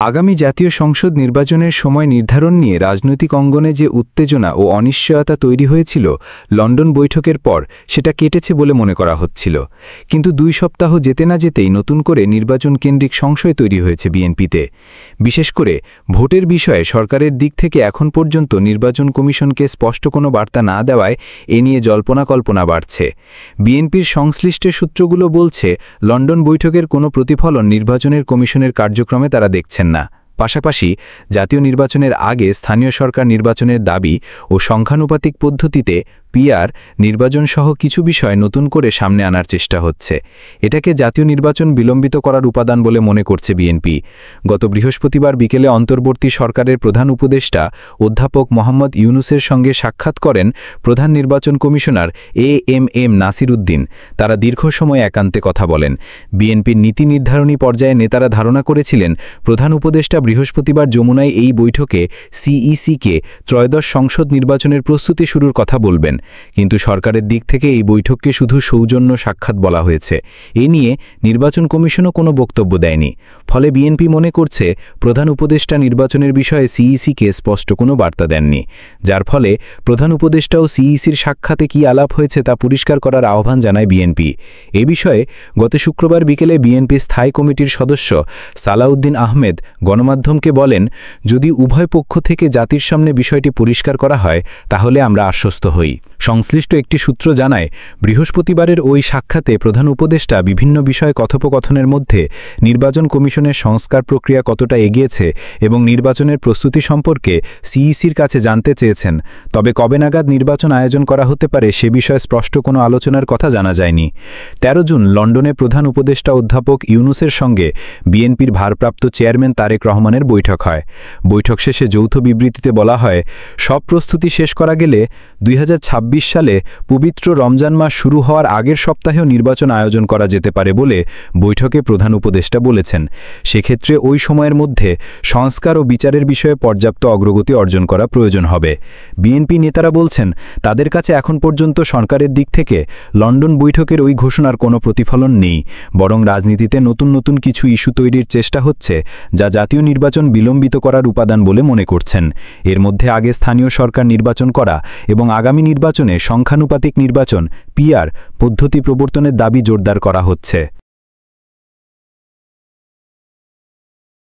আগামী জাতীয় সংসদ নির্বাচনের সময় নির্ধারণ নিয়ে রাজনৈতিক অঙ্গনে যে উত্তেজনা ও অনিশ্চয়তা তৈরি হয়েছিল লন্ডন বৈঠকের পর সেটা কেটেছে বলে মনে করা হচ্ছিল। কিন্তু 2 সপ্তাহ যেতে না যেতেই নতুন করে নির্বাচন কেন্দ্রিক সংশয় তৈরি হয়েছে বিএনপিতে। বিশেষ করে ভোটের বিষয়ে সরকারের দিক থেকে এখন পর্যন্ত নির্বাচন কমিশনকে স্পষ্ট কোনো বার্তা না দেওয়ায় এ নিয়ে জল্পনা-কল্পনা বাড়ছে। বিএনপির সংশ্লিষ্ট সূত্রগুলো বলছে লন্ডন বৈঠকের কোনো প্রতিফলন নির্বাচনের কমিশনের কার্যক্রমে তারা দেখছেন না। পাশাপাশি জাতীয় নির্বাচনের আগে স্থানীয় সরকার নির্বাচনের দাবি ও সংখ্যানুপাতিক পদ্ধতিতে পিআর নির্বাচন সহ কিছু বিষয় নতুন করে সামনে আনার চেষ্টা হচ্ছে। এটাকে জাতীয় নির্বাচন বিলম্বিত করার উপাদান বলে মনে করছে বিএনপি। গত বৃহস্পতিবার বিকেলে অন্তর্বর্তী সরকারের প্রধান উপদেষ্টা অধ্যাপক মোহাম্মদ ইউনুসের সঙ্গে সাক্ষাৎ করেন প্রধান নির্বাচন কমিশনার এএমএম নাসির উদ্দিন। তারা দীর্ঘ সময় একান্তে কথা বলেন। বিএনপির নীতি নির্ধারণী পর্যায়ে নেতারা ধারণা করেছিলেন প্রধান উপদেষ্টা বৃহস্পতিবার যমুনায় এই বৈঠকে সিইসিকে ত্রয়োদশ সংসদ নির্বাচনের প্রস্তুতি শুরুর কথা বলবেন। কিন্তু সরকারের দিক থেকে এই বৈঠককে শুধু সৌজন্য সাক্ষাৎ বলা হয়েছে। এ নিয়ে নির্বাচন কমিশনও কোনো বক্তব্য দেয়নি। ফলে বিএনপি মনে করছে প্রধান উপদেষ্টা নির্বাচনের বিষয়ে সিইসিকে স্পষ্ট কোনো বার্তা দেননি, যার ফলে প্রধান উপদেষ্টা ও সিইসির সাক্ষাতে কি আলাপ হয়েছে তা পরিষ্কার করার আহ্বান জানায় বিএনপি। এ বিষয়ে গত শুক্রবার বিকেলে বিএনপি স্থায়ী কমিটির সদস্য সালাউদ্দিন আহমেদ গণমাধ্যমকে বলেন, যদি উভয় পক্ষ থেকে জাতির সামনে বিষয়টি পরিষ্কার করা হয় তাহলে আমরা আশ্বস্ত হই। সংশ্লিষ্ট একটি সূত্র জানায়, বৃহস্পতিবারের ওই সাক্ষাতে প্রধান উপদেষ্টা বিভিন্ন বিষয় কথোপকথনের মধ্যে নির্বাচন কমিশনের সংস্কার প্রক্রিয়া কতটা এগিয়েছে এবং নির্বাচনের প্রস্তুতি সম্পর্কে সিইসির কাছে জানতে চেয়েছেন। তবে কবে নাগাদ নির্বাচন আয়োজন করা হতে পারে সে বিষয়ে স্পষ্ট কোনো আলোচনার কথা জানা যায়নি। 13 জুন লন্ডনে প্রধান উপদেষ্টা অধ্যাপক ইউনুসের সঙ্গে বিএনপির ভারপ্রাপ্ত চেয়ারম্যান তারেক রহমানের বৈঠক হয়। বৈঠক শেষে যৌথ বিবৃতিতে বলা হয়, সব প্রস্তুতি শেষ করা গেলে 2026 সালে পবিত্র রমজান মাস শুরু হওয়ার আগের সপ্তাহেও নির্বাচন আয়োজন করা যেতে পারে বলে বৈঠকে প্রধান উপদেষ্টা বলেছেন। সেক্ষেত্রে ওই সময়ের মধ্যে সংস্কার ও বিচারের বিষয়ে পর্যাপ্ত অগ্রগতি অর্জন করা প্রয়োজন হবে। বিএনপি নেতারা বলছেন, তাদের কাছে এখন পর্যন্ত সরকারের দিক থেকে লন্ডন বৈঠকের ওই ঘোষণার কোনো প্রতিফলন নেই, বরং রাজনীতিতে নতুন নতুন কিছু ইস্যু তৈরির চেষ্টা হচ্ছে যা জাতীয় নির্বাচন বিলম্বিত করার উপাদান বলে মনে করছেন। এর মধ্যে আগে স্থানীয় সরকার নির্বাচন করা এবং আগামী নির্বাচনে সংখ্যানুপাতিক নির্বাচন পিআর পদ্ধতি প্রবর্তনের দাবি জোরদার করা হচ্ছে।